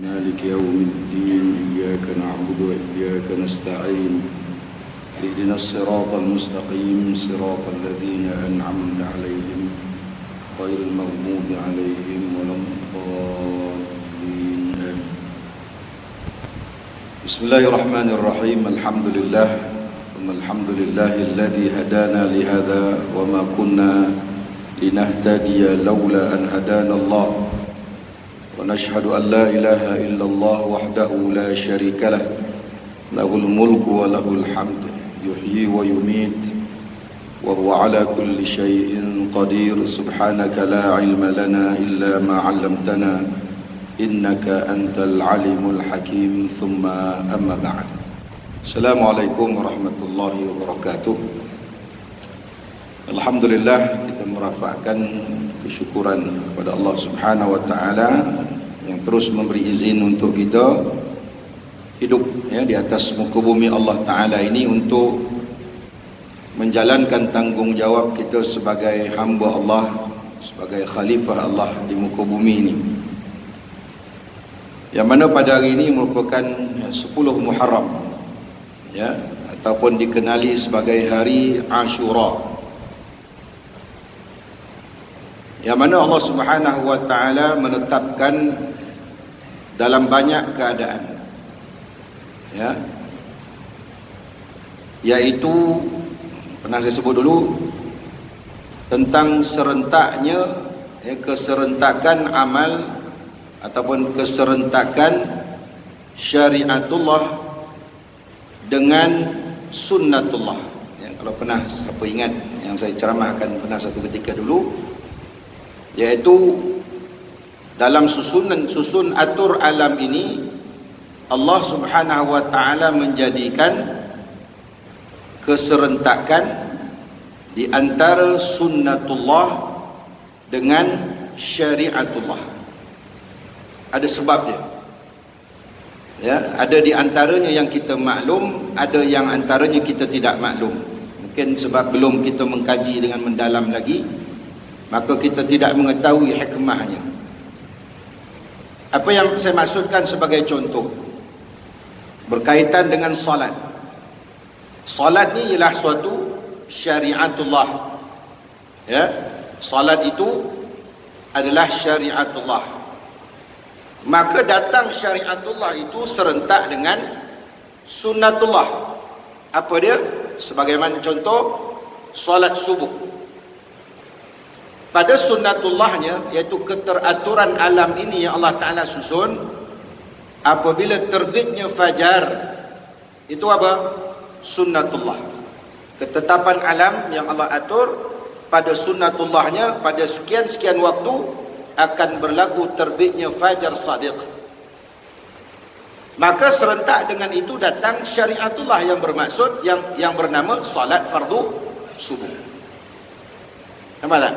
مالك يوم الدين إياك نعبد وإياك نستعين اهدنا الصراط المستقيم صراط الذين أنعمت عليهم غير المغضوب عليهم ولا الضالين. بسم الله الرحمن الرحيم. الحمد لله ثم الحمد لله الذي هدانا لهذا وما كنا لنهتدي لولا أن هدانا الله ونشهد أن لا إله إلا الله وحده لا شريك له له الملك وله الحمد يحيي ويميت وهو على كل شيء قدير. سبحانك لا علم لنا إلا ما علمتنا إنك أنت العليم الحكيم. ثم أما بعد. Assalamualaikum warahmatullahi wabarakatuh. Alhamdulillah, kita merafakkan kesyukuran kepada Allah Subhanahu wa taala yang terus memberi izin untuk kita hidup di atas muka bumi Allah taala ini untuk menjalankan tanggungjawab kita sebagai hamba Allah, sebagai khalifah Allah di muka bumi ini. Yang mana pada hari ini merupakan 10 Muharram ataupun dikenali sebagai hari Ashura. Yang mana Allah Subhanahu wa taala menetapkan dalam banyak keadaan, yaitu pernah saya sebut dulu tentang serentaknya keserentakan amal ataupun keserentakan syariatullah dengan sunnatullah. Kalau pernah siapa ingat yang saya ceramahkan pernah satu ketika dulu, yaitu dalam susun atur alam ini Allah Subhanahu wa taala menjadikan keserentakan di antara sunnatullah dengan syariatullah. Ada sebabnya. Ada di antaranya yang kita maklum, ada yang antaranya kita tidak maklum. Mungkin sebab belum kita mengkaji dengan mendalam lagi, maka kita tidak mengetahui hikmahnya. Apa yang saya maksudkan sebagai contoh berkaitan dengan salat. Salat ni ialah suatu syariatullah. Salat itu adalah syariatullah. Maka datang syariatullah itu serentak dengan sunnatullah. Apa dia? Sebagaimana contoh solat subuh. Pada sunnatullahnya, iaitu keteraturan alam ini yang Allah Ta'ala susun, apabila terbitnya fajar, itu apa? Sunnatullah. Ketetapan alam yang Allah atur, pada sunnatullahnya, pada sekian-sekian waktu akan berlaku terbitnya fajar sadiq. Maka serentak dengan itu datang syariatullah yang bermaksud yang bernama salat fardu subuh. Nampak tak?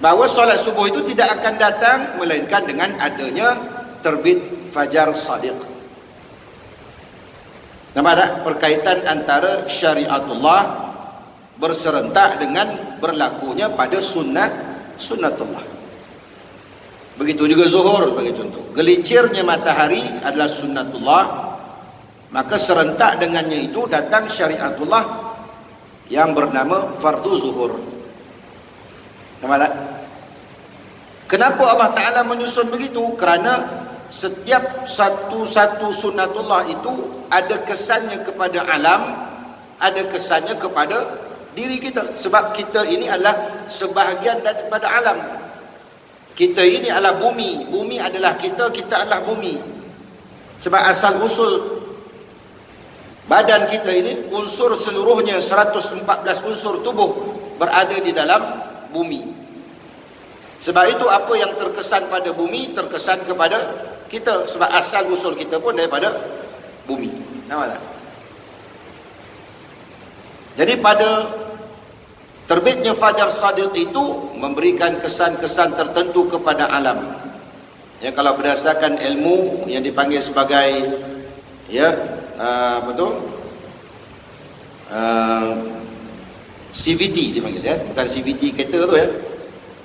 Bahawa salat subuh itu tidak akan datang melainkan dengan adanya terbit fajar sadiq. Nampak tak? Perkaitan antara syariatullah berserentak dengan berlakunya pada sunnatullah. Begitu juga zuhur sebagai contoh. Gelincirnya matahari adalah sunnatullah, maka serentak dengannya itu datang syariatullah yang bernama fardu zuhur. Nampak tak? Kenapa Allah Ta'ala menyusun begitu? Kerana setiap satu sunnatullah itu ada kesannya kepada alam, ada kesannya kepada diri kita. Sebab kita ini adalah sebahagian daripada alam. Kita ini adalah bumi. Bumi adalah kita, kita adalah bumi. Sebab asal usul badan kita ini, unsur seluruhnya 114 unsur tubuh berada di dalam bumi. Sebab itu apa yang terkesan pada bumi terkesan kepada kita. Sebab asal usul kita pun daripada bumi. Nampak tak? Jadi pada terbitnya fajar sadiq itu memberikan kesan-kesan tertentu kepada alam. Kalau berdasarkan ilmu yang dipanggil sebagai CVT dipanggil, bukan CVT kereta tu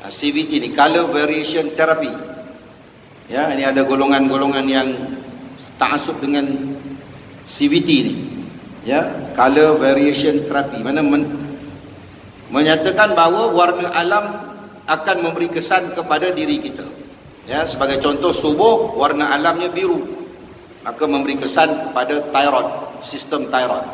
CVT ni, color variation therapy. Ya, ini ada golongan-golongan yang ta'assub dengan CVT ni. Ya, color variation therapy. Mana menyatakan bahawa warna alam akan memberi kesan kepada diri kita. Ya, sebagai contoh, subuh warna alamnya biru, maka memberi kesan kepada thyroid, sistem thyroid.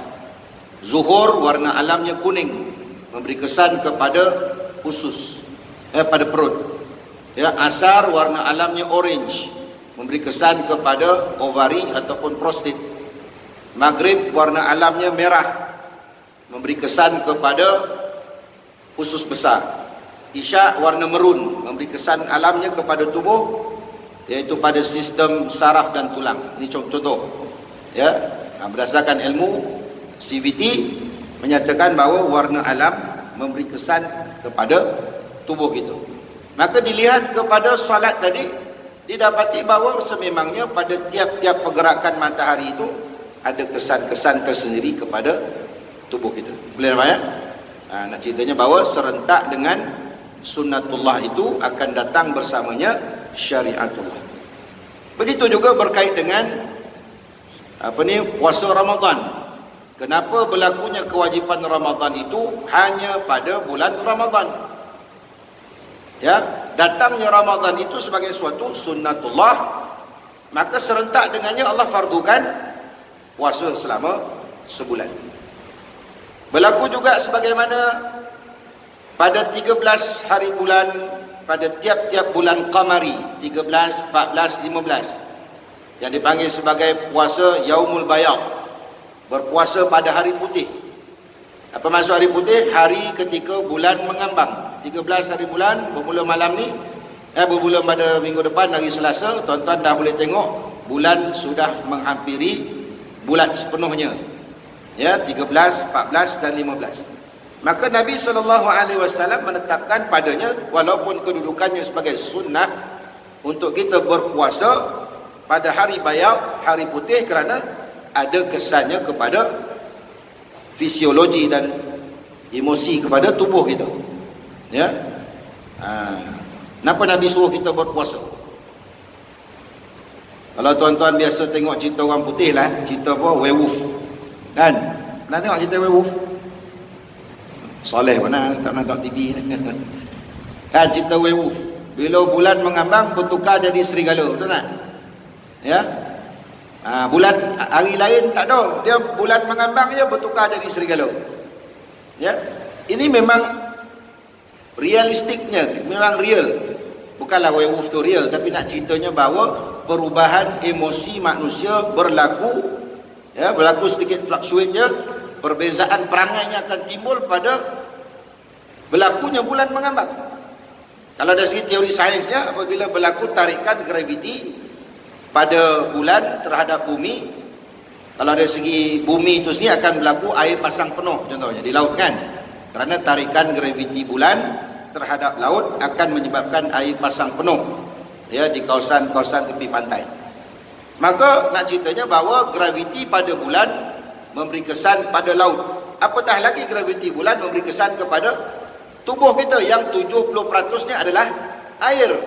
Zuhur warna alamnya kuning, memberi kesan kepada usus, pada perut. Ya, asar warna alamnya orange, memberi kesan kepada ovari ataupun prostat. Maghrib warna alamnya merah, memberi kesan kepada usus besar. Isyak warna merun, memberi kesan alamnya kepada tubuh, iaitu pada sistem saraf dan tulang. Ini contoh. Ya, berdasarkan ilmu CVT menyatakan bahawa warna alam memberi kesan kepada tubuh kita. Maka dilihat kepada solat tadi, didapati bahawa sememangnya pada tiap-tiap pergerakan matahari itu ada kesan-kesan tersendiri kepada tubuh kita. Boleh nampak ya? Nak ceritanya bahawa serentak dengan sunnatullah itu akan datang bersamanya syariatullah. Begitu juga berkait dengan puasa Ramadan. Kenapa berlakunya kewajipan Ramadan itu hanya pada bulan Ramadan? Ya, datangnya Ramadan itu sebagai suatu sunnatullah, maka serentak dengannya Allah fardukan puasa selama sebulan. Berlaku juga sebagaimana pada 13 hari bulan, pada tiap-tiap bulan qamari, 13, 14, 15, yang dipanggil sebagai puasa Yaumul Bayad, berpuasa pada hari putih. Apa maksud hari putih? Hari ketika bulan mengambang. 13 hari bulan, bermula malam ni, bermula pada minggu depan, hari Selasa, tuan-tuan dah boleh tengok bulan sudah menghampiri bulan sepenuhnya. Ya, 13, 14 dan 15. Maka Nabi SAW menetapkan padanya, walaupun kedudukannya sebagai sunnah, untuk kita berpuasa pada hari bayad, hari putih, kerana ada kesannya kepada fisiologi dan emosi kepada tubuh kita. Ya, kenapa Nabi suruh kita berpuasa? Kalau tuan-tuan biasa tengok cerita orang putih lah, cerita apa? Werewolf. Kan? Pernah tengok cerita werewolf? Soleh mana tak nak tengok TV kan, cerita werewolf. Bila bulan mengambang bertukar jadi serigala, betul tak? Ya, bulan hari lain tak ada, dia bulan mengambang je bertukar jadi serigala. Ya, ini memang realistiknya, memang real. Bukanlah werewolf tu real, tapi nak ceritanya bahawa perubahan emosi manusia berlaku, ya, berlaku sedikit fluctuate je. Perbezaan perangainya akan timbul pada berlakunya bulan mengambang. Kalau dari segi teori sainsnya, apabila berlaku tarikan graviti pada bulan terhadap bumi, kalau dari segi bumi itu sendiri akan berlaku air pasang penuh contohnya di laut kan, kerana tarikan graviti bulan terhadap laut akan menyebabkan air pasang penuh, ya, di kawasan-kawasan tepi pantai. Maka nak ceritanya bahawa graviti pada bulan memberi kesan pada laut. Apatah lagi graviti bulan memberi kesan kepada tubuh kita yang 70%-nya adalah air.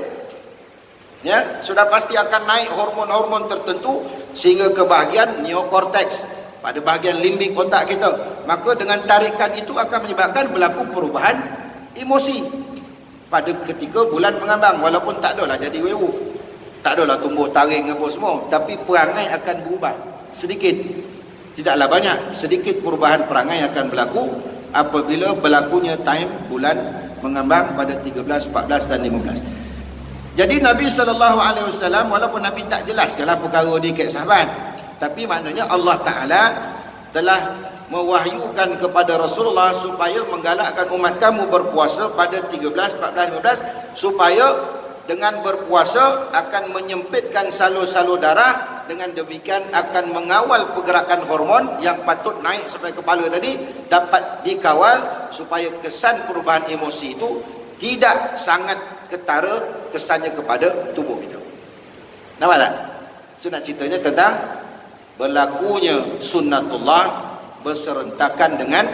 Ya, sudah pasti akan naik hormon-hormon tertentu sehingga ke bahagian neokorteks, pada bahagian limbik otak kita. Maka dengan tarikan itu akan menyebabkan berlaku perubahan emosi pada ketika bulan mengambang. Walaupun tak adalah jadi werewolf, tak adalah tumbuh taring apa semua, tapi perangai akan berubah sedikit. Tidaklah banyak, sedikit perubahan perangai akan berlaku apabila berlakunya time bulan mengambang pada 13, 14 dan 15. Jadi Nabi SAW, walaupun Nabi tak jelaskanlah perkara ni kat sahabat, tapi maknanya Allah Ta'ala telah mewahyukan kepada Rasulullah supaya menggalakkan umat kamu berpuasa pada 13, 14, 15, supaya dengan berpuasa akan menyempitkan salur-salur darah, dengan demikian akan mengawal pergerakan hormon yang patut naik sampai kepala tadi dapat dikawal, supaya kesan perubahan emosi itu tidak sangat ketara kesannya kepada tubuh kita. Nampak tak? So nak ceritanya tentang berlakunya sunnatullah berserentakan dengan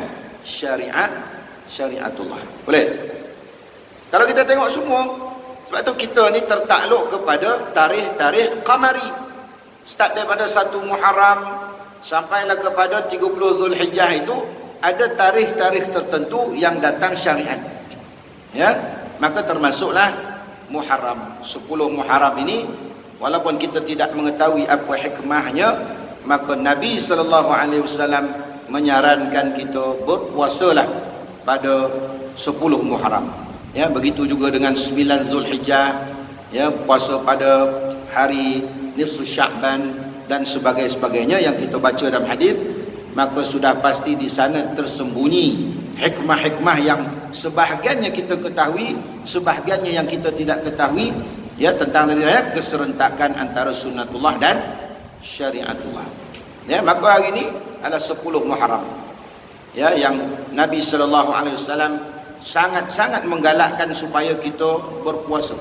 syariatullah. Boleh? Kalau kita tengok semua Sebab tu kita ni tertakluk kepada tarikh-tarikh qamari. Start daripada 1 Muharram sampailah kepada 30 Zulhijjah itu ada tarikh-tarikh tertentu yang datang syariat. Ya, maka termasuklah Muharram. 10 Muharram ini walaupun kita tidak mengetahui apa hikmahnya, maka Nabi SAW menyarankan kita berpuasalah pada 10 Muharram. Ya, begitu juga dengan 9 Zulhijjah, ya, puasa pada hari nisfu Sya'ban dan sebagainya yang kita baca dalam hadis, maka sudah pasti di sana tersembunyi hikmah-hikmah yang sebahagiannya kita ketahui, sebahagiannya yang kita tidak ketahui, ya, tentang keserentakan antara sunnatullah dan syariatullah. Ya, maka hari ini adalah 10 Muharram. Ya, yang Nabi SAW sangat-sangat menggalakkan supaya kita berpuasa.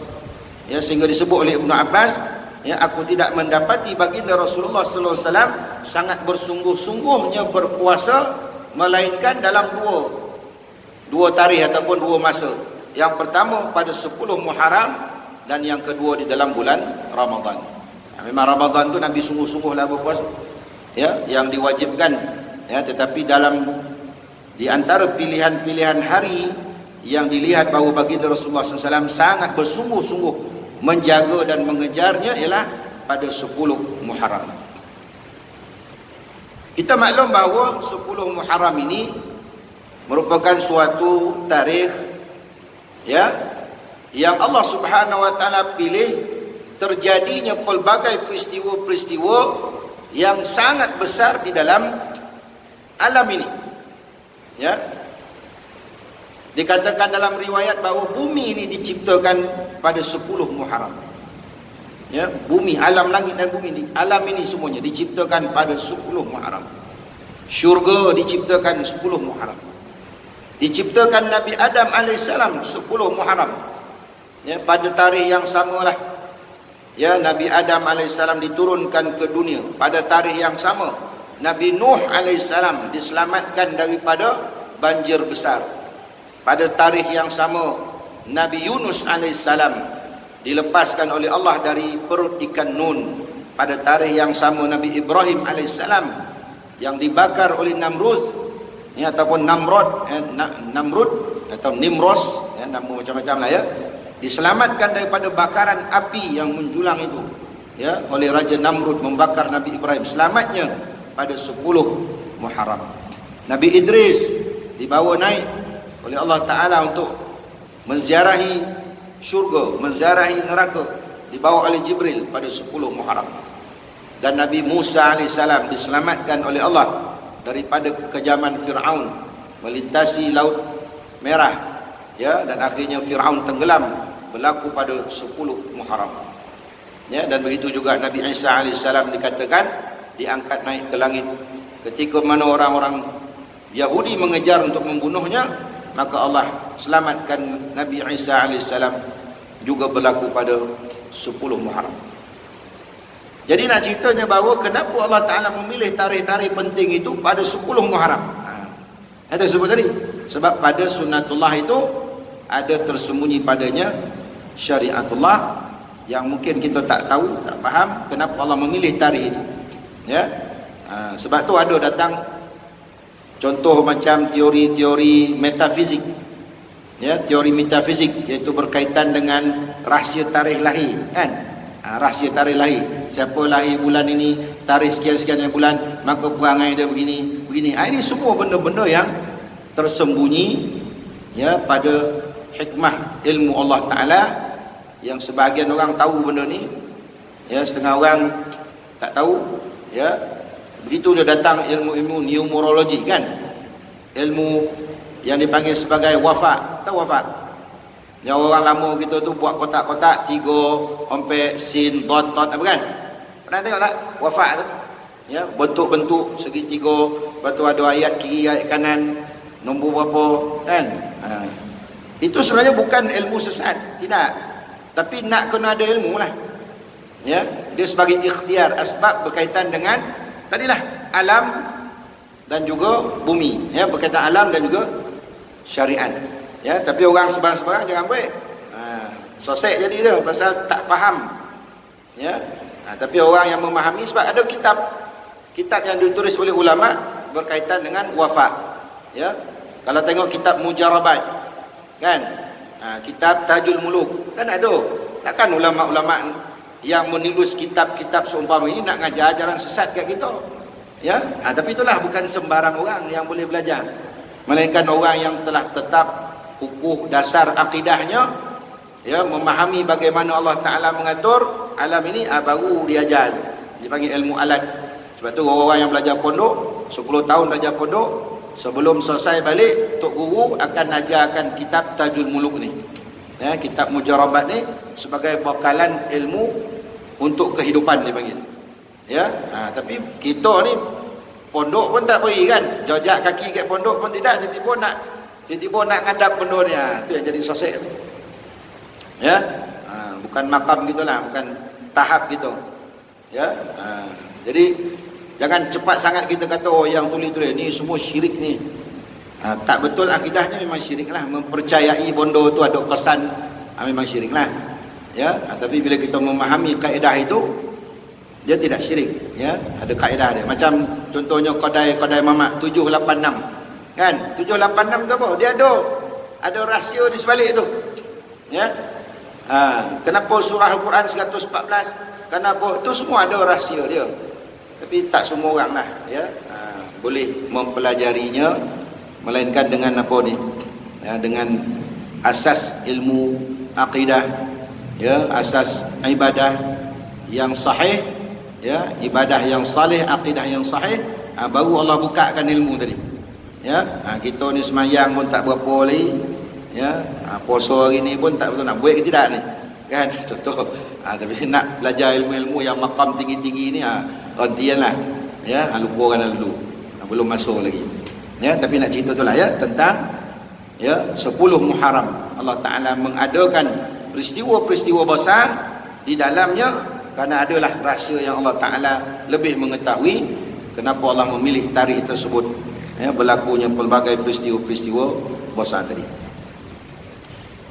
Ya, sehingga disebut oleh Ibnu Abbas, ya, aku tidak mendapati baginda Rasulullah sallallahu alaihi wasallam sangat bersungguh-sungguhnya berpuasa melainkan dalam dua tarikh ataupun 2 masa. Yang pertama pada 10 Muharram dan yang kedua di dalam bulan Ramadan. Memang Ramadan tu Nabi sungguh-sungguhlah berpuasa. Ya, yang diwajibkan, ya, tetapi di antara pilihan-pilihan hari yang dilihat bahawa baginda Rasulullah SAW sangat bersungguh-sungguh menjaga dan mengejarnya ialah pada 10 Muharram. Kita maklum bahawa 10 Muharram ini merupakan suatu tarikh, ya, yang Allah Subhanahu wa taala pilih terjadinya pelbagai peristiwa-peristiwa yang sangat besar di dalam alam ini. Ya, dikatakan dalam riwayat bahawa bumi ini diciptakan pada 10 Muharram. Ya, bumi, alam langit dan bumi, alam ini semuanya diciptakan pada 10 Muharram. Syurga diciptakan 10 Muharram. Diciptakan Nabi Adam alaihissalam 10 Muharram. Ya, pada tarikh yang samalah. Ya, Nabi Adam alaihissalam diturunkan ke dunia pada tarikh yang sama. Nabi Nuh alaihissalam diselamatkan daripada banjir besar. Pada tarikh yang sama, Nabi Yunus alaihissalam dilepaskan oleh Allah dari perut ikan Nun. Pada tarikh yang sama, Nabi Ibrahim alaihissalam yang dibakar oleh Namrud, ya, ataupun Namrud atau Nimros, ya, nama macam-macam lah, ya, diselamatkan daripada bakaran api yang menjulang itu, ya, oleh Raja Namrud membakar Nabi Ibrahim. Selamatnya pada 10 Muharram. Nabi Idris dibawa naik oleh Allah Ta'ala untuk menziarahi syurga, menziarahi neraka, dibawa oleh Jibril pada 10 Muharram. Dan Nabi Musa AS diselamatkan oleh Allah daripada kekejaman Fir'aun, melintasi Laut Merah, ya, dan akhirnya Fir'aun tenggelam, berlaku pada 10 Muharram. Ya, dan begitu juga Nabi Isa AS dikatakan diangkat naik ke langit. Ketika mana orang-orang Yahudi mengejar untuk membunuhnya, maka Allah selamatkan Nabi Isa AS, juga berlaku pada 10 Muharram. Jadi nak ceritanya bahawa kenapa Allah Ta'ala memilih tarikh-tarikh penting itu pada 10 Muharram. Itu sebut tadi. Sebab pada sunnatullah itu ada tersembunyi padanya syariatullah yang mungkin kita tak tahu, tak faham kenapa Allah memilih tarikh ini. Ya, sebab tu ada datang contoh macam teori-teori metafizik, ya, teori metafizik, iaitu berkaitan dengan rahsia tarikh lahir, kan? Rahsia tarikh lahir, siapa lahir bulan ini, tarikh sekian-sekian bulan, maka perangai dia begini. Ini semua benda-benda yang tersembunyi, ya, pada hikmah ilmu Allah Ta'ala, yang sebahagian orang tahu benda ni, ya, setengah orang tak tahu. Ya, begitu dia datang ilmu-ilmu numerologi, kan, ilmu yang dipanggil sebagai wafat. Tahu wafat? Yang orang lama kita tu buat kotak-kotak 3 sampai sin dot apa, kan? Pernah tengok tak wafat tu? Ya, bentuk-bentuk segitiga, lepas tu ada ayat kiri, ayat kanan, nombor berapa, kan? Itu sebenarnya bukan ilmu sesat, tidak. Tapi nak kena ada ilmu lah. Ya, dia sebagai ikhtiar asbab berkaitan dengan tadilah alam dan juga bumi, ya, berkaitan alam dan juga syariat. Ya, tapi orang sebarang-sebarang jangan ambil. Sosek jadi dia pasal tak faham. Ya. Tapi orang yang memahami sebab ada kitab yang ditulis oleh ulama berkaitan dengan wafat. Ya. Kalau tengok kitab Mujarabat kan, kitab Tajul Muluk kan ada. Takkan ulama-ulama yang menulis kitab-kitab seumpama ini nak ngajar ajaran sesat kat kita. Ya, tapi itulah bukan sembarang orang yang boleh belajar, melainkan orang yang telah tetap kukuh dasar akidahnya, ya, memahami bagaimana Allah Ta'ala mengatur alam ini, baru diajar. Dipanggil ilmu alat. Sebab tu orang yang belajar pondok 10 tahun belajar pondok, sebelum selesai balik tok guru akan ajarkan kitab Tajul Muluk ni, ya, kitab Mujarabat ni sebagai bekalan ilmu untuk kehidupan dipanggil. Ya, tapi kita ni pondok pun tak pergi kan, jojak kaki kat pondok pun tidak, tiba-tiba nak ngadap pondok ni, tu yang jadi sosek tu. Ya, bukan makam gitulah, bukan tahap gitu. Ya, jadi jangan cepat sangat kita kata yang tulis-tulis ni semua syirik ni. Tak betul akidahnya, memang syirik lah. Mempercayai pondok tu ada kesan, memang syirik lah. Ya, tapi bila kita memahami kaedah itu, dia tidak syirik. Ya, ada kaedah dia. Macam contohnya kedai mamak 786 kan, 786 tu apa? Dia ada rahsia di sebalik tu. Ya, kenapa surah Al-Quran 114, kenapa tu, semua ada rahsia dia. Tapi tak semua orang lah, ya, boleh mempelajarinya, melainkan dengan apa ni, ya, dengan asas ilmu akidah, ya, asas ibadah yang sahih, ya, ibadah yang saleh, akidah yang sahih, baru Allah bukakan ilmu tadi. Ya, kita ni semayang pun tak berapa lagi, ya, puasa hari ni pun tak betul nak buat ke tidak ni, kan, contoh. Tapi nak belajar ilmu-ilmu yang makam tinggi-tinggi ni, rantianlah, ya, lupa kan dulu, belum masuk lagi. Ya, tapi nak cerita itulah, ya, tentang, ya, 10 Muharram. Allah Ta'ala mengadakan peristiwa-peristiwa besar di dalamnya, kerana adalah rahsia yang Allah Ta'ala lebih mengetahui kenapa Allah memilih tarikh tersebut, ya, berlakunya pelbagai peristiwa-peristiwa besar tadi.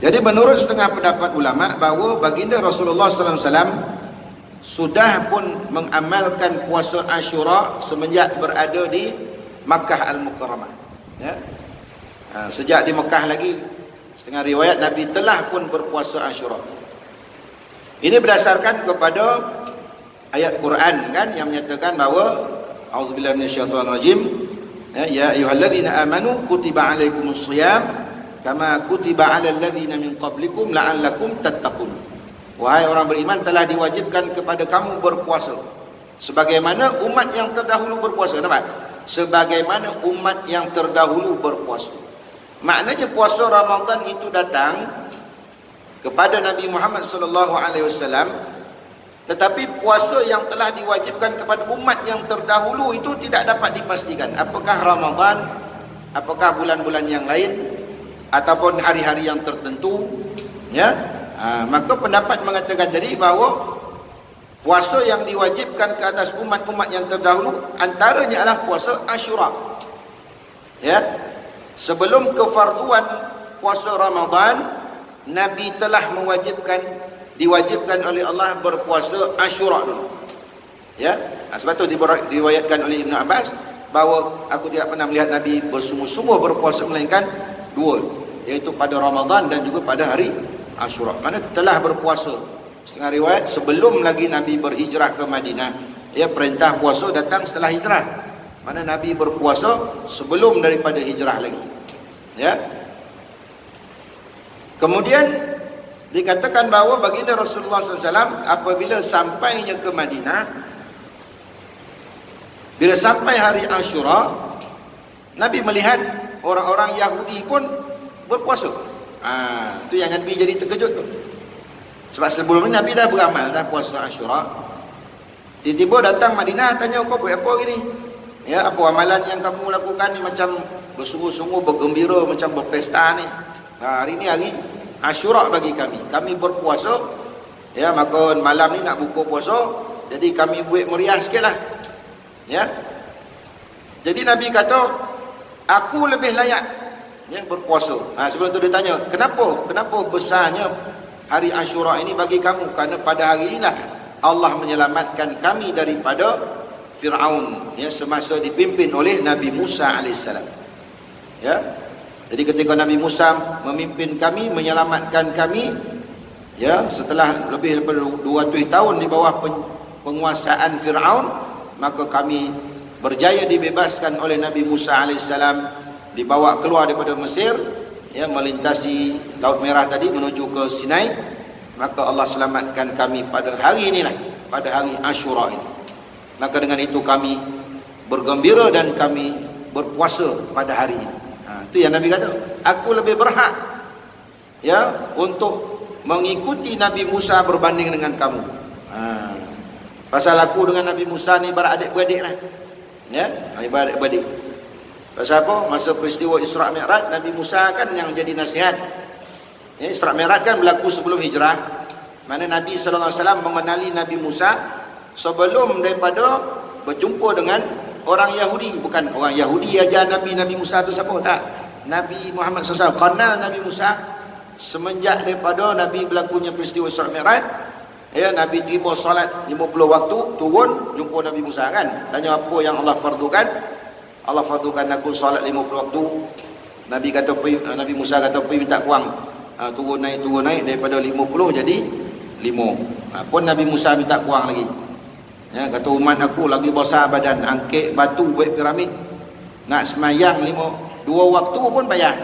Jadi menurut setengah pendapat ulama bahawa baginda Rasulullah sallallahu alaihi wasallam sudah pun mengamalkan puasa Ashura semenjak berada di Makkah Al-Mukarramah. Ya. Sejak di Makkah lagi, setengah riwayat Nabi telah pun berpuasa Ashura. Ini berdasarkan kepada ayat Quran kan, yang menyatakan bahawa auzubillahi minasyaitonirrajim, ya ayyuhalladzina amanu kutiba alaikumus shiyam kama kutiba alal ladzina min qablikum la'allakum tattaqun. Wahai orang beriman, telah diwajibkan kepada kamu berpuasa sebagaimana umat yang terdahulu berpuasa. Nampak? Sebagaimana umat yang terdahulu berpuasa. Maknanya puasa Ramadan itu datang kepada Nabi Muhammad sallallahu alaihi wasallam, tetapi puasa yang telah diwajibkan kepada umat yang terdahulu itu tidak dapat dipastikan apakah Ramadan, apakah bulan-bulan yang lain, ataupun hari-hari yang tertentu, ya. Maka pendapat mengatakan jadi bahawa puasa yang diwajibkan ke atas umat-umat yang terdahulu antaranya adalah puasa Ashura. Ya. Sebelum kefarduan puasa Ramadan, Nabi telah diwajibkan oleh Allah berpuasa Ashura dulu. Ya. Sebab tu diriwayatkan oleh Ibn Abbas bahawa aku tidak pernah melihat Nabi bersungguh-sungguh berpuasa melainkan dua, iaitu pada Ramadan dan juga pada hari Ashura. Mana telah berpuasa. Setengah riwayat sebelum lagi Nabi berhijrah ke Madinah. Ya, perintah puasa datang setelah hijrah. Mana Nabi berpuasa sebelum daripada hijrah lagi. Ya. Kemudian dikatakan bahawa baginda Rasulullah SAW apabila sampainya ke Madinah, bila sampai hari Ashura, Nabi melihat orang-orang Yahudi pun berpuasa. Itu yang Nabi jadi terkejut tu. Sebab sebelum ni Nabi dah beramal dah puasa Ashura. Tiba-tiba datang Madinah, tanya, kau buat apa gini? Ya, apa amalan yang kamu lakukan ni macam bersungguh-sungguh, bergembira, macam berpesta ni. Hari ni hari Ashura bagi kami. Kami berpuasa, ya, maka malam ni nak buka puasa, jadi kami buat meriah sikit lah. Ya. Jadi Nabi kata, aku lebih layak, ya, berpuasa. Sebelum tu dia tanya, kenapa besarnya hari Ashura ini bagi kamu, kerana pada hari inilah Allah menyelamatkan kami daripada Fir'aun, ya, semasa dipimpin oleh Nabi Musa alaihissalam. Ya, jadi ketika Nabi Musa memimpin kami, menyelamatkan kami, ya, setelah lebih daripada 200 tahun di bawah penguasaan Fir'aun, maka kami berjaya dibebaskan oleh Nabi Musa alaihissalam, dibawa keluar daripada Mesir, ya, melintasi Laut Merah tadi menuju ke Sinai. Maka Allah selamatkan kami pada hari inilah, pada hari Ashura ini. Maka dengan itu kami bergembira dan kami berpuasa pada hari ini. Itu yang Nabi kata, aku lebih berhak, ya, untuk mengikuti Nabi Musa berbanding dengan kamu. Pasal aku dengan Nabi Musa ni beradik-beradik lah, ya, beradik-beradik. Pasal apa? Masa peristiwa Isra' Mi'raj, Nabi Musa kan yang jadi nasihat. Ya, Isra' Mi'raj kan berlaku sebelum hijrah, mana Nabi SAW mengenali Nabi Musa sebelum daripada berjumpa dengan orang Yahudi. Bukan orang Yahudi ajar Nabi Musa tu siapa, tak. Nabi Muhammad SAW kenal Nabi Musa semenjak daripada Nabi berlakunya peristiwa Isra' Mi'raj. Ya, Nabi terima solat 50 waktu, turun jumpa Nabi Musa kan, tanya apa yang Allah fardukan. Allah fardukan aku solat 50 waktu. Nabi kata, Nabi Musa kata, pergi minta kurang, turun naik daripada 50 jadi 5. Pun Nabi Musa minta kurang lagi. Ya, kata umat aku lagi besar badan, angkit batu buat piramid, nak semayang 2 waktu pun payah.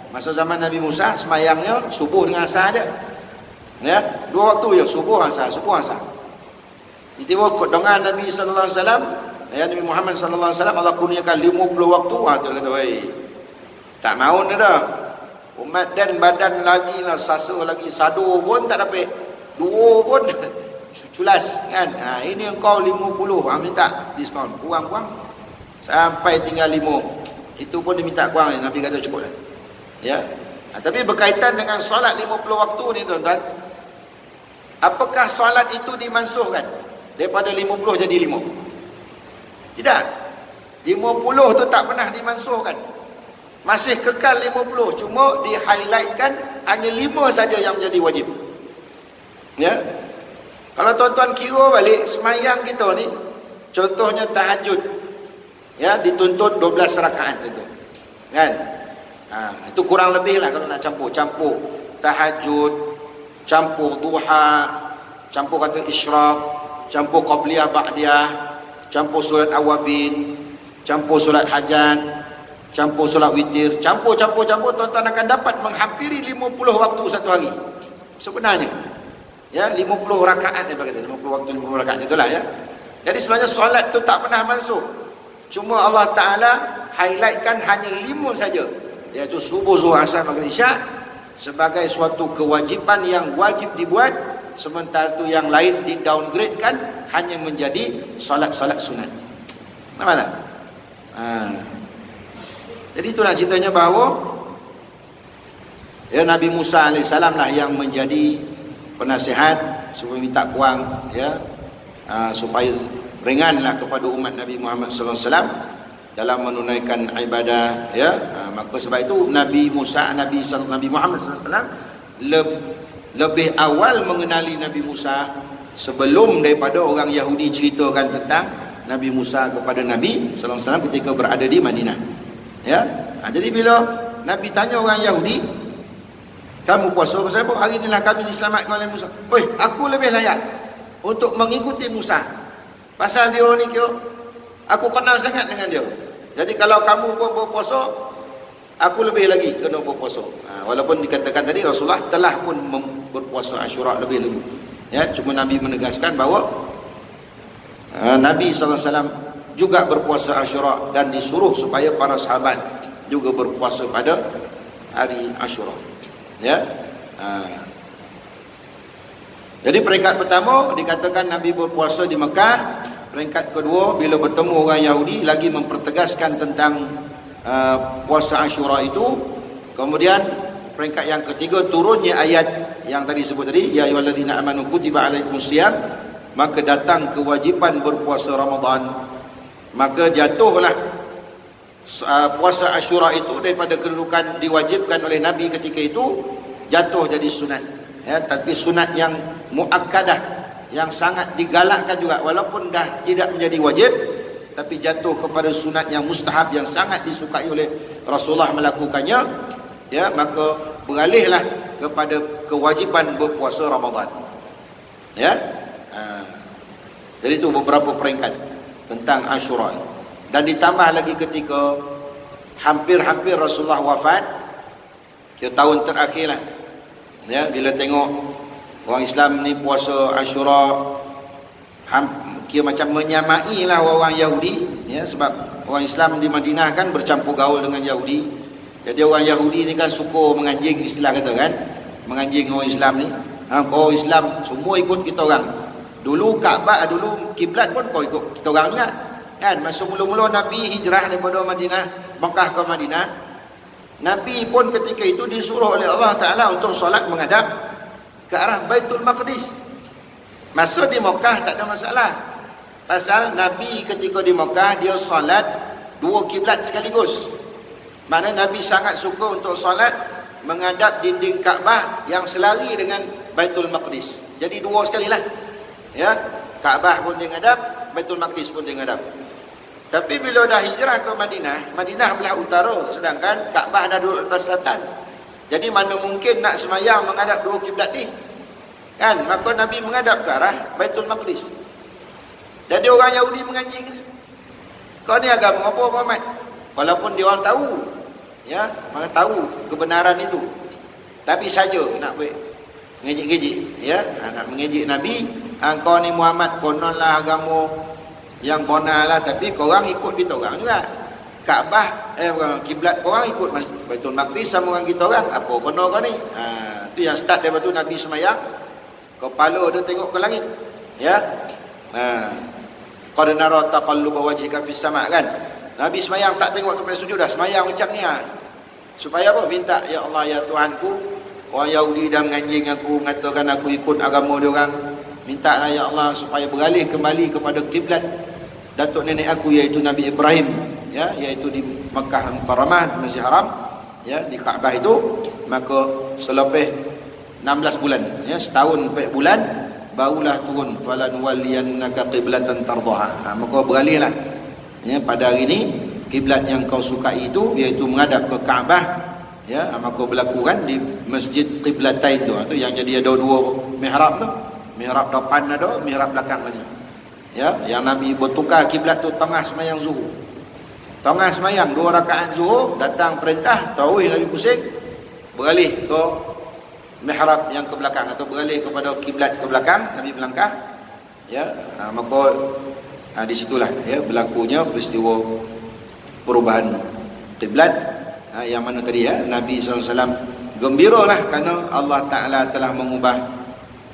Masa zaman Nabi Musa semayangnya subuh dengan asar aja. Ya, 2 waktu je, subuh asar. Tiba-tiba dengan Nabi sallallahu alaihi wasallam, ya, Nabi Muhammad sallallahu alaihi wasallam Allah kurniakan 50 waktu. Tu kata, "Wei, tak mahu dah. Umat dan badan lagi lah, sasa lagi, sadu pun tak dapat. 2 pun culas kan. Ini engkau 50, minta diskaun, kurang sampai tinggal 5. Itu pun diminta kurang. Nabi kata cukup dah. Ya. Tapi berkaitan dengan solat 50 waktu ni tuan-tuan, apakah solat itu dimansuhkan daripada 50 jadi 5? Tidak. 50 tu tak pernah dimansuhkan, masih kekal 50, cuma di-highlightkan hanya 5 saja yang menjadi wajib. Ya. Kalau tuan-tuan kira balik semayang kita ni, contohnya tahajud, ya, dituntut 12 rakaat itu, kan? Itu kurang lebih lah kalau nak campur tahajud, campur duha, campur kata isyraq, campur qabliyah ba'diyah, campur solat awabin, campur solat hajat, campur solat witir, campur, tuan-tuan akan dapat menghampiri 50 waktu satu hari sebenarnya. Ya, 50 rakaat dia berkata, 50 waktu 50 rakaat itulah, ya. Jadi sebenarnya solat tu tak pernah mansuh, cuma Allah Ta'ala highlightkan hanya 5 saja, iaitu subuh, zuhur, asar, maghrib, isyak, sebagai suatu kewajipan yang wajib dibuat, sementara tu yang lain di downgradekan hanya menjadi solat-solat sunat. Nampak tak? Jadi itulah ceritanya bahawa, ya, Nabi Musa alaihissalam lah yang menjadi penasihat supaya minta kurang, ya, supaya ringanlah kepada umat Nabi Muhammad sallallahu alaihi wasallam dalam menunaikan ibadah, ya. Maka sebab itu Nabi Muhammad sallallahu alaihi wasallam lebih awal mengenali Nabi Musa sebelum daripada orang Yahudi ceritakan tentang Nabi Musa kepada Nabi sallallahu alaihi wasallam ketika berada di Madinah. Ya. Jadi bila Nabi tanya orang Yahudi, kamu puasa pasal apa? Hari inilah kami diselamatkan oleh Musa. Oi, aku lebih layak untuk mengikuti Musa. Pasal dia ni kira aku kenal sangat dengan dia. Jadi kalau kamu pun berpuasa, aku lebih lagi kena berpuasa. Walaupun dikatakan tadi Rasulullah telah pun berpuasa Ashura lebih lagi. Ya, cuma Nabi menegaskan bahawa Nabi sallallahu alaihi wasallam juga berpuasa Ashura dan disuruh supaya para sahabat juga berpuasa pada hari Ashura. Ya. Jadi peringkat pertama dikatakan Nabi berpuasa di Mekah. Peringkat kedua, bila bertemu orang Yahudi lagi mempertegaskan tentang puasa Ashura itu. Kemudian peringkat yang ketiga, turunnya ayat yang tadi sebut tadi, ya ayyuhalladzina amanu kutiba alaikumusiyam, maka datang kewajipan berpuasa Ramadan. Maka jatuhlah puasa Ashura itu daripada kedudukan diwajibkan oleh Nabi ketika itu, jatuh jadi sunat. ya, tapi sunat yang muakkadah, yang sangat digalakkan juga, walaupun dah tidak menjadi wajib, tapi jatuh kepada sunat yang mustahab yang sangat disukai oleh Rasulullah melakukannya, ya, maka beralihlah kepada kewajiban berpuasa Ramadan. Ya. Jadi itu beberapa peringkat tentang Ashura. Dan ditambah lagi ketika hampir-hampir Rasulullah wafat, kira tahun terakhir lah, ya, bila tengok orang Islam ni puasa Ashura, kira macam menyamai lah orang Yahudi, ya, sebab orang Islam di Madinah kan bercampur gaul dengan Yahudi. Jadi orang Yahudi ni kan suka menganjing, istilah kata kan, menganjing orang Islam ni. Kau Islam semua ikut kita orang. Dulu Kaabah, dulu kiblat pun kau ikut kita orang juga. Kan masa mula-mula Nabi hijrah daripada Madinah, Mekah ke Madinah, Nabi pun ketika itu disuruh oleh Allah Taala untuk solat menghadap ke arah Baitul Maqdis. Masa di Mekah tak ada masalah. Pasal Nabi ketika di Mekah dia solat dua kiblat sekaligus. Mana Nabi sangat suka untuk solat menghadap dinding Kaabah yang selari dengan Baitul Maqdis. Jadi dua sekali lah. Ya, Kaabah pun dia ngadap, Baitul Maqdis pun dia ngadap. Tapi bila dah hijrah ke Madinah, Madinah belah utara, sedangkan Kaabah dah duduk belah selatan. Jadi mana mungkin nak semayang menghadap dua kiblat ni? Kan, maka Nabi menghadap ke arah Baitul Maqdis. Jadi orang Yahudi menganjing. Kau ni agama apa Muhammad? Walaupun dia orang tahu, ya, mereka tahu kebenaran itu, tapi saja nak buat mengejek-ngejek, ya, nak mengejek Nabi. Kau ni Muhammad kononlah agama yang benar lah, tapi korang ikut kita orang juga. Kaabah, kiblat korang ikut Baitul Maqdis sama orang kita orang. Apa kono kau ni? Tu yang start daripada tu Nabi semayang, kepala dia tengok ke langit, ya. Qad nara taqalluba wajhika fis sama' kan. Nabi semayang tak tengok tempat sujud dah, semayang macam ni. Supaya apa? Minta, ya Allah, ya Tuhanku, orang Yahudi dah menganjing aku, mengatakan aku ikut agama dia orang. Mintalah ya Allah supaya beralih kembali kepada kiblat datuk nenek aku, iaitu Nabi Ibrahim, ya, iaitu di Makkah Mukarramah, Masjid Haram, ya, di Kaabah itu. Maka selepas 16 bulan, ya, setahun 4 bulan, barulah turun falan waliyannaka qiblatan tardaha. Maka beralihlah, ya, pada hari ini kiblat yang kau sukai itu, iaitu menghadap ke Kaabah, ya. Maka berlaku kan di Masjid Qiblatain tu, tu yang jadi ada dua mihrab tu. Mihrab depan ada, mihrab belakang lagi. Ya, yang Nabi bertukar kiblat tu tengah semayang zuhur. Tengah semayang 2 rakaat zuhur, datang perintah, tarawih Nabi pusing, beralih ke mihrab yang ke belakang, atau beralih kepada kiblat ke belakang, Nabi melangkah. Ya, maka di situlah, ya, berlakunya peristiwa perubahan kiblat, yang mana tadi, ya, Nabi SAW gembiralah kerana Allah Ta'ala telah mengubah,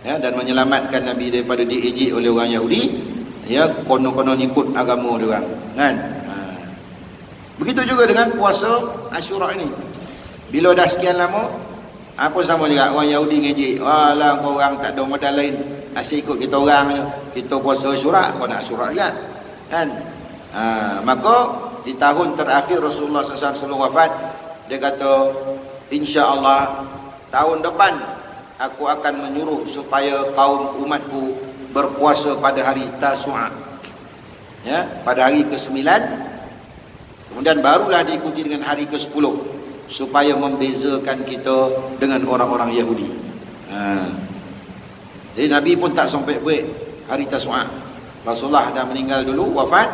ya, dan menyelamatkan Nabi daripada diejek oleh orang Yahudi, ya, konon-konon ikut agama dia orang, kan. Begitu juga dengan puasa Ashura ini. Bila dah sekian lama, apa sama juga orang Yahudi ngejek, walah kau orang tak ada modal lain, asyik ikut kita orang je, kita puasa Ashura, kau nak Ashura juga, kan. Maka di tahun terakhir Rasulullah SAW sebelum wafat, dia kata, insya-Allah tahun depan aku akan menyuruh supaya kaum umatku berpuasa pada hari Tasu'a, ya, pada hari ke-9, kemudian barulah diikuti dengan hari ke-10, supaya membezakan kita dengan orang-orang Yahudi. Jadi Nabi pun tak sampai buat hari Tasu'a. Rasulullah dah meninggal dulu, wafat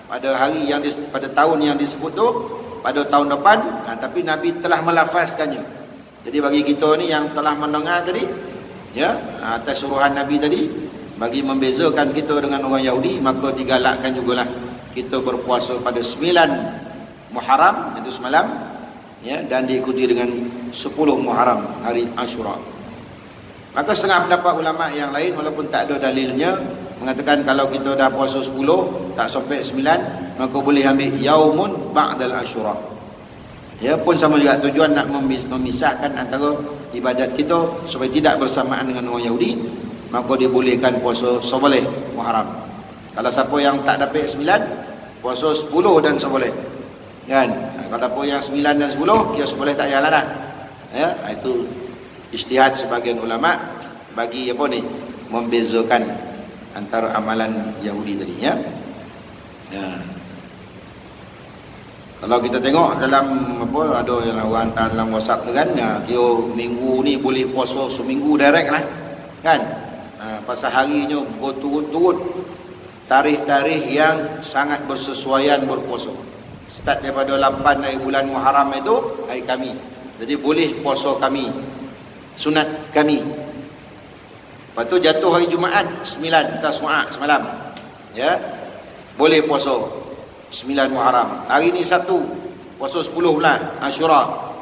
pada hari yang pada tahun yang disebut tu, pada tahun depan, tapi Nabi telah melafazkannya. Jadi bagi kita ni yang telah mendengar tadi, ya, atas suruhan Nabi tadi, bagi membezakan kita dengan orang Yahudi, maka digalakkan jugalah kita berpuasa pada 9 Muharram, itu semalam, ya, dan diikuti dengan 10 Muharram, hari Ashura. Maka setengah pendapat ulama yang lain, walaupun tak ada dalilnya, mengatakan kalau kita dah puasa 10 tak sampai 9, maka boleh ambil yaumun ba'dal Ashura. Ya, pun sama juga tujuan nak memisahkan antara ibadat kita supaya tidak bersamaan dengan orang Yahudi, maka dibolehkan puasa seboleh Muharram. Kalau siapa yang tak dapat 9, puasa 10 dan seboleh, kan. Kalau siapa yang 9 dan 10, kira seboleh tak jalan dah, ya. Itu ijtihad sebagian ulama bagi apa ni, membezakan antara amalan Yahudi tadinya. Ya. Kalau kita tengok dalam apa, ada yang orang hantar dalam WhatsApp tu kan, kira minggu ni boleh puasa seminggu direct lah kan. Pasal harinya berturut-turut tarikh-tarikh yang sangat bersesuaian berpuasa. Start daripada 8 dari bulan Muharram itu hari kami. Jadi boleh puasa kami, sunat kami. Lepas tu jatuh hari Jumaat 9 Tasu'a semalam. Ya. Boleh puasa 9 Muharram. Hari ni Sabtu puasa 10 pula Asyura.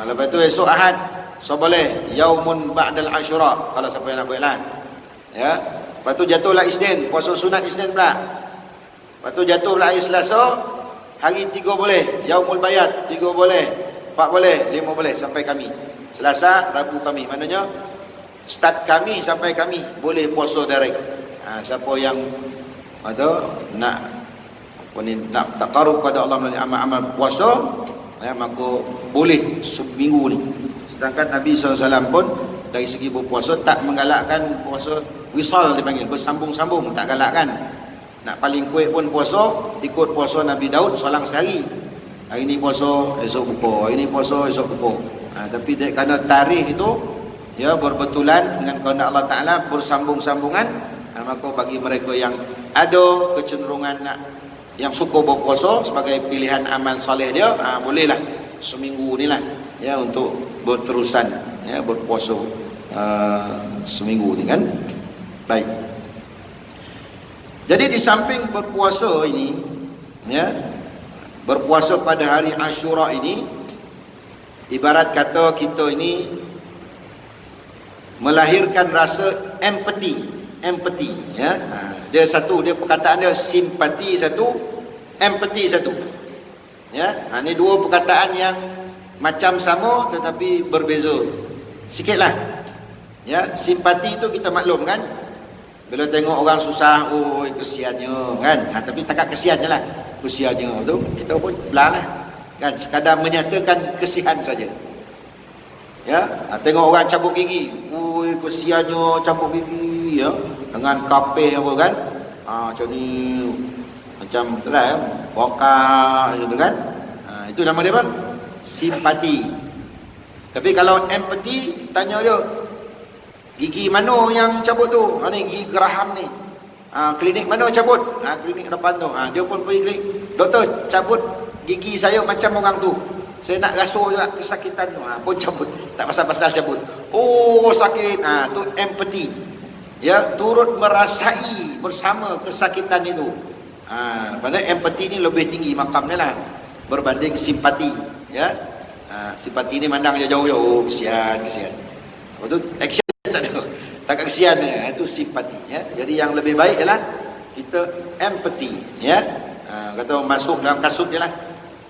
Lepas tu esok Ahad, so boleh yaumun ba'dal Asyura kalau siapa yang nak buat lah. Ya. Lepas tu jatuhlah Isnin, puasa sunat Isnin pula. Lepas tu jatuh pula hari Selasa, hari 3 boleh, yaumul bayat 3 boleh, 4 boleh, 5 boleh sampai kami. Selasa, Rabu kami. Maknanya start kami sampai kami boleh puasa direct. Siapa yang nak nak taqarrub pada Allah melalui amal-amal puasa, maka boleh seminggu ni. Sedangkan Nabi SAW pun dari segi berpuasa tak menggalakkan puasa wisal dipanggil, bersambung-sambung, tak galakkan. Nak paling kuat pun puasa ikut puasa Nabi Daud seorang sehari. Hari ni puasa, esok buka, hari ni puasa, esok buka. Tapi kerana tarikh itu ya berbetulan dengan kehendak Allah Ta'ala, bersambung-sambungan, maka bagi mereka yang ada kecenderungan nak, yang suka berpuasa sebagai pilihan amal soleh dia, bolehlah seminggu ni lah ya, untuk berterusan ya, berpuasa seminggu ni kan. Baik. Jadi di samping berpuasa ini ya, berpuasa pada hari Asyura ini ibarat kata kita ini melahirkan rasa empati ya. Dia satu, dia perkataan dia simpati satu, empati satu. Ya, ini dua perkataan yang macam sama tetapi berbeza sikitlah. Ya, simpati itu kita maklum kan. Bila tengok orang susah, oh kesiannya kan. Tapi takat kesiannya lah. Kesiannya tu kita pun belah lah. Kan, sekadar menyatakan kesian saja. Ya, tengok orang cabut gigi, oh kesiannya cabut gigi ya. Dengan kapeh apa kan. Macam ni, macam itulah ya, bongkar gitu kan. Itu nama dia apa? Simpati. Tapi kalau empati, tanya dia, gigi mana yang cabut tu? Ni gigi geraham ni. Klinik mana cabut? Klinik depan tu. Dia pun pergi klinik. Doktor, cabut gigi saya macam orang tu. Saya nak rasuh juga kesakitan tu. Pun cabut. Tak pasal-pasal cabut. Oh sakit. Tu empati. Ya, turut merasai bersama kesakitan itu. Padahal empati ni lebih tinggi makamnya lah berbanding simpati. Ya. Simpati ni mandang jauh-jauh, kesian. Lepas tu action tak ada. Tak kesian dia. Itu simpati ya. Jadi yang lebih baik ialah kita empati ya. Kata masuk dalam kasut dia lah,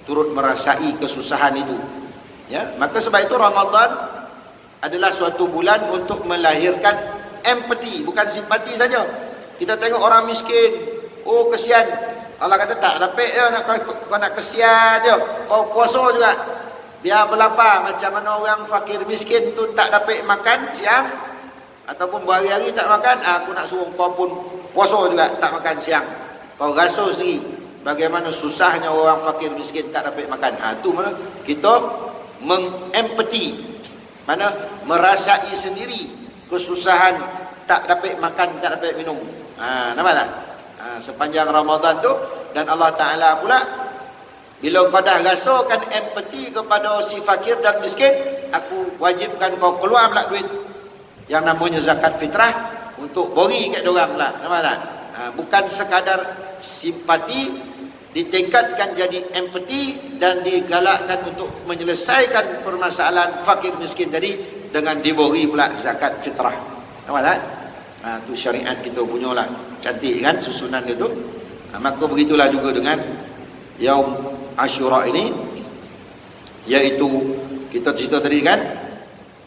turut merasai kesusahan itu. Ya, maka sebab itu Ramadan adalah suatu bulan untuk melahirkan empati, bukan simpati saja. Kita tengok orang miskin, oh kesian. Allah kata tak dapat dia, kau nak kesian dia, kau puasa juga. Biar berlapar, macam mana orang fakir miskin tu tak dapat makan siang ataupun berhari-hari tak makan, aku nak suruh kau pun puasa juga tak makan siang. Kau rasa sendiri bagaimana susahnya orang fakir miskin tak dapat makan. Itu mana kita mengempati, mana merasai sendiri kesusahan tak dapat makan, tak dapat minum. Nampak tak? Sepanjang Ramadan tu, dan Allah Ta'ala pula bila kau dah rasakan empati kepada si fakir dan miskin, aku wajibkan kau keluar pula duit yang namanya zakat fitrah untuk beri kat diorang pula. Nampak tak? Bukan sekadar simpati, ditingkatkan jadi empati dan digalakkan untuk menyelesaikan permasalahan fakir miskin tadi dengan diberi pula zakat fitrah. Nampak tak? Tu syariat kita punya lah. Cantik kan susunan dia tu. Maka begitulah juga dengan Yaum Asyura ini, iaitu kita cerita tadi kan,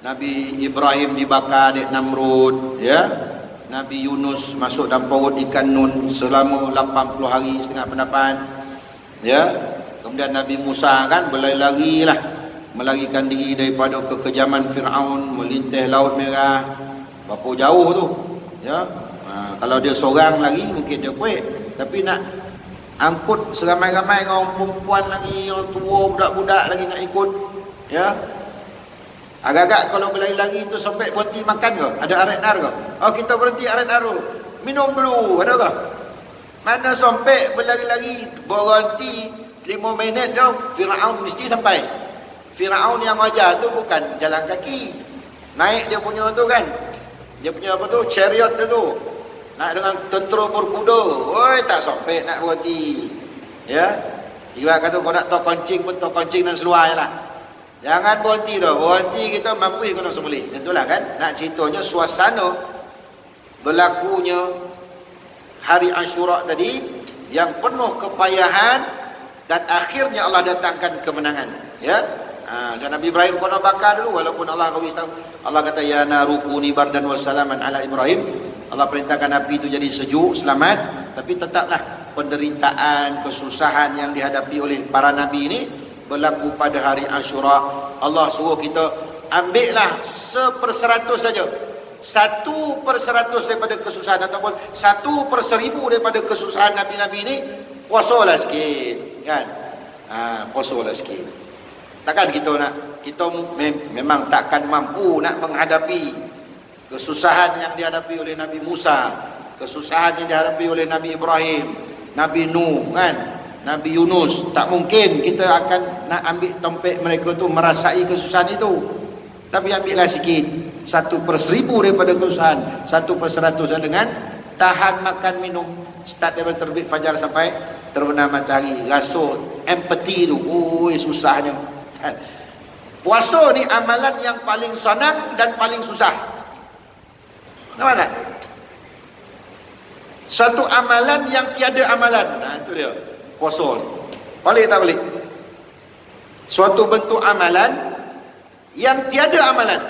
Nabi Ibrahim dibakar di Namrud ya. Nabi Yunus masuk dalam perut ikan Nun selama 80 hari setengah pendapat ya. Kemudian Nabi Musa kan berlari-lari lah melarikan diri daripada kekejaman Firaun, melintah Laut Merah. Berapa jauh tu, ya. Kalau dia seorang lagi mungkin dia kuat, tapi nak angkut seramai-ramai orang perempuan lagi, orang tua, budak-budak lagi nak ikut, ya. Agak-agak kalau berlari-lari tu sampai berhenti makan ke? Ada arit nar ke? Oh, kita berhenti arit nar dulu. Minum dulu, ada ke? Mana sampai berlari-lari berhenti 5 minit tu, Firaun mesti sampai. Firaun yang ajar tu bukan jalan kaki. Naik dia punya tu kan. Dia punya apa tu? Chariot dia tu. Naik dengan tentera berkuda. Oi, tak sampai nak berhenti. Ya. Ibarat kata kau nak tahu kancing pun tahu kancing dan seluar je lah. Jangan berhenti dah. Berhenti kita mampu kena sembelih. Itulah kan. Nak ceritanya suasana berlakunya hari Ashura tadi yang penuh kepayahan dan akhirnya Allah datangkan kemenangan. Ya. Nabi Ibrahim kena bakar dulu walaupun Allah bagi tahu. Allah kata ya narukuni bardan wa salaman ala Ibrahim. Allah perintahkan api itu jadi sejuk, selamat, tapi tetaplah penderitaan, kesusahan yang dihadapi oleh para nabi ini berlaku pada hari Ashura. Allah suruh kita ambillah 1/100 saja. 1/100 daripada kesusahan ataupun 1/1000 daripada kesusahan nabi-nabi ini, puasalah sikit, kan? Puasalah sikit. Takkan kita memang takkan mampu nak menghadapi kesusahan yang dihadapi oleh Nabi Musa, kesusahan yang dihadapi oleh Nabi Ibrahim, Nabi Nuh, kan? Nabi Yunus. Tak mungkin kita akan nak ambil tempat mereka tu merasai kesusahan itu. Tapi ambillah sikit, 1/1000 daripada kesusahan, 1/100 dengan tahan makan minum, start daripada terbit fajar sampai terbenam matahari. Rasa empathy tu, susahnya. Kan? Puasa ni amalan yang paling senang dan paling susah. Nampak tak? Satu amalan yang tiada amalan. Itu dia. Puasa ni. Balik tak balik? Suatu bentuk amalan yang tiada amalan.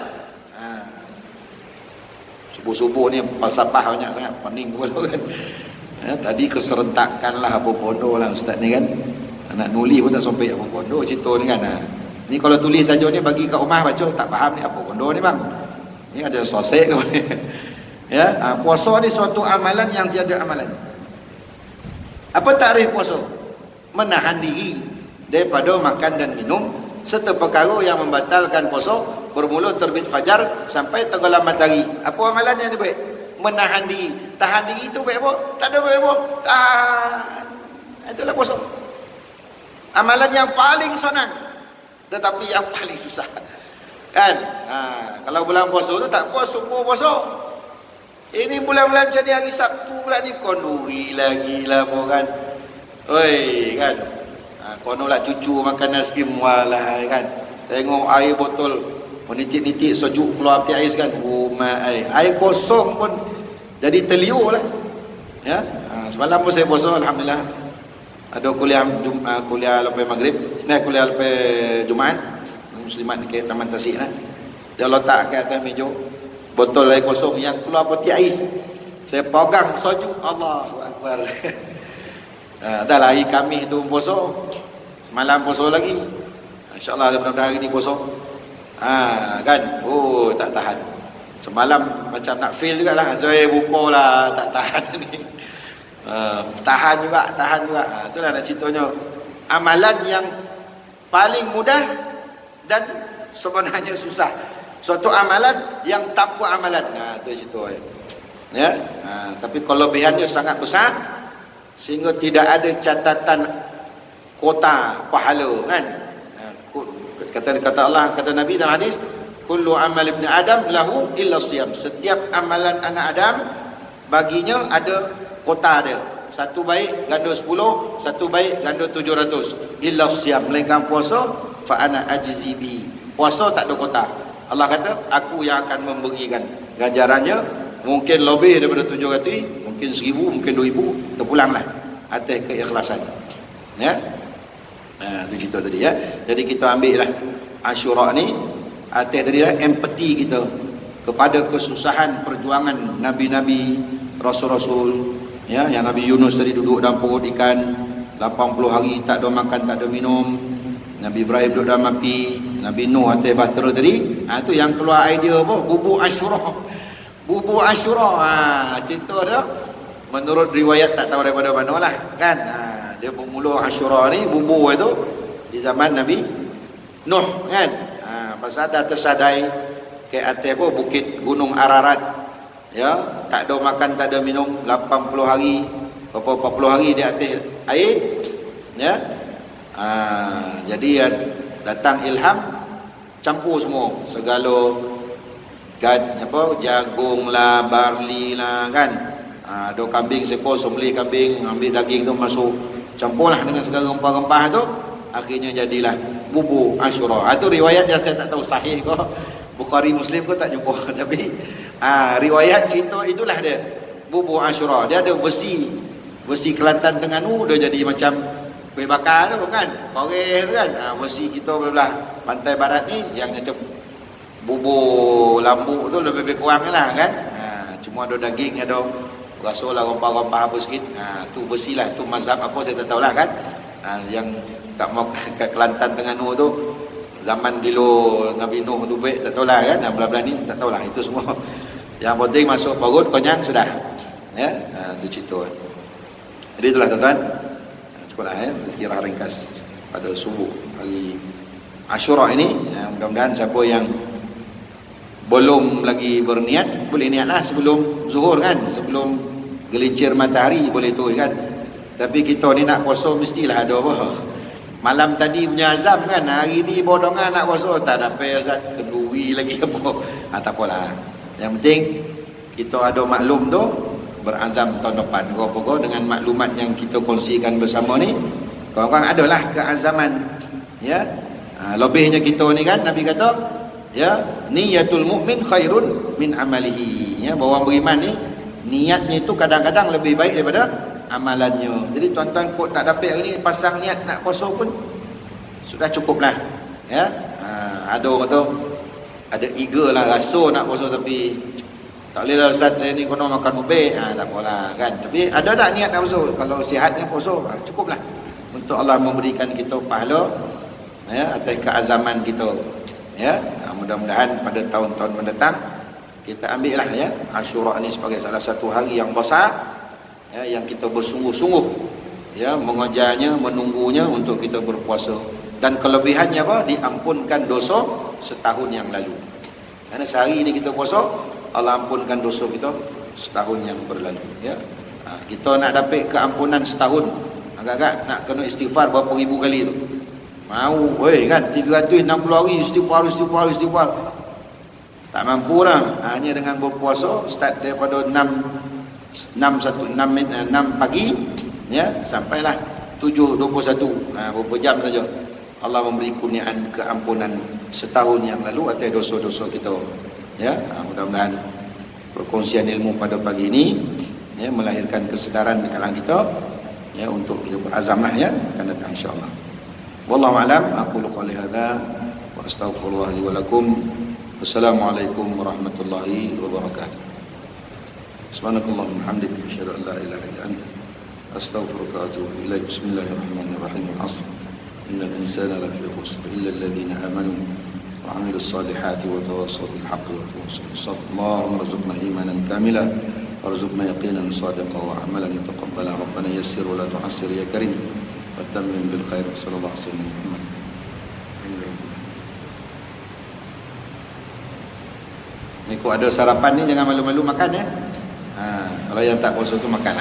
Subuh-subuh ni falsafah banyak sangat. Pening kepala kan. Tadi keserentakan lah apa bodoh lah ustaz ni kan. Nak nulis pun tak sampai apa bodoh cerita ni kan. Ni kalau tulis saja ni bagi kat rumah baca tak faham ni apa bodoh ni bang. Ni ada sosek ke mana. Ya, puasa ni suatu amalan yang tiada amalan. Apa takrif puasa? Menahan diri daripada makan dan minum serta perkara yang membatalkan puasa bermula terbit fajar sampai tenggelam matahari. Apa amalan yang baik? Menahan diri. Tahan diri tu baik apa? Tak ada baik apa? Tahan. Itulah puasa. Amalan yang paling senang tetapi yang paling susah. Kan? Kalau bulan puasa tu tak puas semua puasa. Ini bulan-bulan macam ni hari Sabtu pula ni konduri lagi lah kan. Oi kan. Kono lah cucu makan nasi krim walah kan. Tengok air botol menitik-nitik sejuk keluar peti ais kan. Air kosong pun jadi terliur lah. Ya. Semalam pun saya puasa alhamdulillah. Ada kuliah lepas maghrib, kuliah lepas Jumaat. Muslimat ke Taman Tasik lah. Dia letak ke atas meja botol air kosong yang keluar peti air. Saya pegang sejuk, Allahu Akbar. Dah lah hari Khamis tu puasa. Semalam puasa lagi. InsyaAllah mudah-mudahan hari ni puasa. Kan? Tak tahan. Semalam macam nak fail jugalah. Saya buka lah tak tahan ni. Tahan juga. Itulah nak ceritanya. Amalan yang paling mudah dan sebenarnya susah. Suatu amalan yang tanpa amalan. Itu cerita. Ya. Tapi kelebihannya sangat besar sehingga tidak ada catatan kota pahala kan. Kata Allah, kata Nabi dalam hadis, kullu amal ibn Adam lahu illa siyam. Setiap amalan anak Adam baginya ada kota dia. Satu baik ganda 10, satu baik ganda 700. Illa siyam, melainkan puasa fa ana ajzi bi. Puasa tak ada kota. Allah kata aku yang akan memberikan ganjarannya, mungkin lebih daripada 700, mungkin 1000, mungkin 2000, terpulanglah atas keikhlasan. Ya. Itu cerita tadi ya. Jadi kita ambil lah Ashura ni atas tadi lah empati kita kepada kesusahan perjuangan nabi-nabi, rasul-rasul ya, yang Nabi Yunus tadi duduk dalam perut ikan 80 hari tak ada makan, tak ada minum. Nabi Ibrahim duduk dalam api, Nabi Nuh atas bahtera tadi. Tu yang keluar idea apa? Bubuk Ashura. Bubuk Ashura. Cerita dia menurut riwayat tak tahu daripada mana lah kan. Dia bermula Ashura ni bubuk itu di zaman Nabi Nuh kan. Pasal dah tersadai ke atas apa bukit Gunung Ararat. Ya, tak ada makan, tak ada minum 80 hari, berapa 40 hari di atas air. Ya. Jadi datang ilham, campur semua segala jagung lah, barley lah kan. Ada kambing seekor, sembelih kambing, ambil daging tu masuk, campurlah dengan segala rempah-rempah tu, akhirnya jadilah bubur Ashura. Itu riwayat yang saya tak tahu sahih ke Bukhari Muslim ke tak jumpa tapi riwayat cerita itulah dia bubur Ashura. Dia ada besi Kelantan Terengganu, dia jadi macam kuih bakar tu kan, korek tu kan. Besi kita belah pantai barat ni yang macam bubur lambu tu lebih kurang lah kan. Cuma ada daging, ada rasa lah rempah-rempah apa sikit. Tu besi lah, tu mazhab apa saya tak tahulah kan. Yang kat Kelantan Terengganu tu zaman dulu Nabi Nuh tu baik tak tahulah kan. Belah-belah ni tak tahulah, itu semua. Yang penting masuk perut konyang sudah. Ya, tu cerita. Jadi itulah tuan-tuan. Cukuplah sekira ringkas pada subuh hari Ashura ini. Mudah-mudahan siapa yang belum lagi berniat boleh niatlah sebelum zuhur kan, sebelum gelincir matahari boleh tu kan. Tapi kita ni nak puasa mestilah ada apa. Malam tadi punya azam kan, hari ni bodongan nak puasa tak dapat Ustaz, kenduri lagi apa. Tak apalah. Yang penting kita ada maklum tu, berazam tahun depan apa dengan maklumat yang kita kongsikan bersama ni. Korang adalah keazaman. Ya. Lebihnya kita ni kan Nabi kata, ya, niyatul mukmin khairun min amalihi. Ya, orang beriman ni niatnya itu kadang-kadang lebih baik daripada amalannya. Jadi tuan-tuan kok tak dapat hari ni pasang niat nak puasa pun sudah cukuplah. Ya. Ada orang tu ada eager lah, rasa nak puasa tapi tak boleh lah Ustaz, saya ni kena makan ubek. Tak apalah kan. Tapi ada tak niat nak puasa? Kalau sihatnya puasa, cukuplah untuk Allah memberikan kita pahala ya atas keazaman kita. Ya, mudah-mudahan pada tahun-tahun mendatang kita ambil lah ya Ashura ni sebagai salah satu hari yang besar ya, yang kita bersungguh-sungguh ya mengejarnya, menunggunya untuk kita berpuasa. Dan kelebihannya apa? Diampunkan dosa setahun yang lalu. Karena sehari ini kita puasa, Allah ampunkan dosa kita setahun yang berlalu ya. Kita nak dapat keampunan setahun, agak-agak nak kena istighfar berapa ribu kali tu. Mau kan 360 hari istighfar. Tak mampu lah. Hanya dengan berpuasa start daripada 6 pagi ya sampailah 7.21, berapa jam saja Allah memberi kurniaan keampunan setahun yang lalu atas dosa-dosa kita ya. Mudah-mudahan perkongsian ilmu pada pagi ini ya melahirkan kesedaran di kalangan kita ya untuk kita berazamlah ya akan datang insyaallah. Wallahu a'lam. Aqulu qouli hadza wa astaghfirullah li wa lakum. Wassalamualaikum warahmatullahi wabarakatuh. Subhanakallahumma hamdika asyhadu an la ilaha illa anta astaghfiruka wa atubu ilaik. Bismillahirrahmanirrahim. Al-'asr. Innal insana lafi khusr illa alladhina amanu wa 'amilus salihati wa tawassaw bil haqqi wa tawassaw bis sabr. Allahumma rzuqna imanan kamilan warzuqna yaqinan sadiqan wa 'amalan mutaqabbalan. Rabbana yassir wa la tu'assir ya karim. Watammin bil khair. Sallallahu alaihi wasallam. Ni kok ada sarapan ni jangan malu-malu makan ya. Kalau yang tak puasa tu makan.